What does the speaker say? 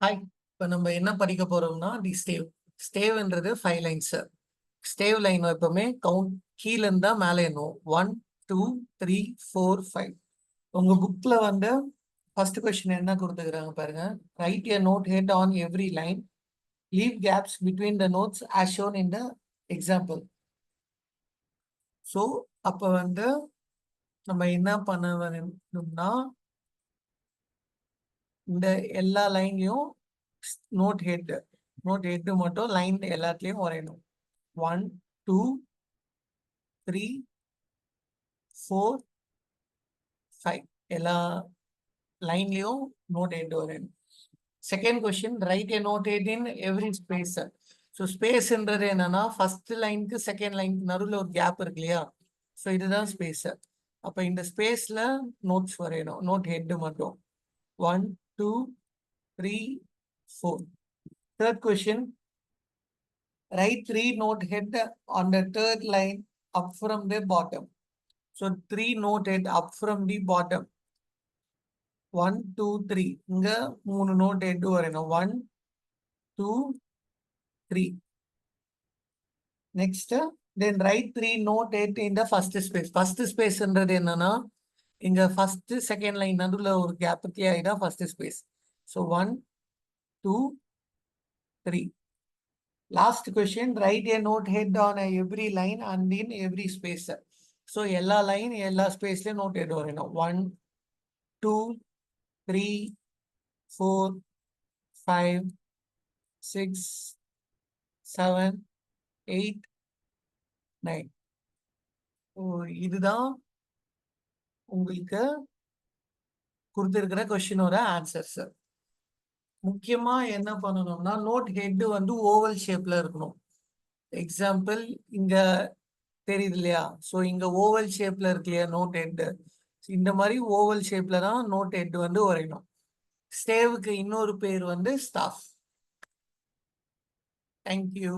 Hi. இப்போ நம்ம என்ன படிக்க போறோம்னா தி ஸ்டேவ். ஸ்டேவ்ன்றது 5 லைன்ஸ். ஸ்டேவ் லைன் எப்பவுமே கவுண்ட் கீழ இருந்தா மேலே எண்ணுவோம். 1 2 3 4 5. உங்க புக்ல வந்து ஃபர்ஸ்ட் கொஸ்டின் என்ன கொடுத்துக்கிறாங்க பாருங்க. Right a note head on every line. Leave gaps between the notes as shown in the example. So அப்போ வந்து நம்ம என்ன பண்ண வேணும்னா இந்த எல்லா லைன்லயும் நோட் ஹெட் மட்டும் லைன் எல்லாத்துலயும் வரையணும். 1 2 3 4 5 எல்லா லைன்லயும் நோட் ஹெட் வரையணும். Second question, right a note head in every space. So ஸ்பேஸ்ன்றது என்னன்னா ஃபர்ஸ்ட் லைனுக்கு செகண்ட் லைனுக்கு நடுவில் ஒரு கேப் இருக்கு இல்லையா? ஸோ இதுதான் ஸ்பேஸ். அப்போ இந்த ஸ்பேஸ்ல நோட்ஸ் வரையணும், நோட் ஹெட் மட்டும். 1 2 3 4. Third question, write 3 note head on the third line up from the bottom. So 3 note head up from the bottom. 1 2 3. இங்க 3 note head வரணும். 1 2 3. Next, then write 3 note head in the first space. First space என்றது என்னன்னா இங்க first second line நடுவுல ஒரு gap ஆயிடும் first space. So 1 2 3. Last question, write a note head on every line and in every space. So எல்லா line எல்லா ஸ்பேஸ்லயும் note head வரணும். 1 2 3 4 5 6 7 8 9. இதுதான் உங்களுக்கு கொடுத்திருக்கிற கொஸ்டினோட ஆன்சர்ஸ். முக்கியமா என்ன பண்ணணும்னா நோட் ஹெட் வந்து ஓவல் ஷேப்ல இருக்கணும். எக்ஸாம்பிள் இங்க தெரியுது இல்லையா? ஸோ இங்க ஓவல் ஷேப்ல இருக்கு இல்லையா நோட் ஹெட்? இந்த மாதிரி ஓவல் ஷேப்ல தான் நோட் ஹெட் வந்து வரையணும். ஸ்டேவுக்கு இன்னொரு பேர் வந்து ஸ்டாஃப். தேங்க்யூ.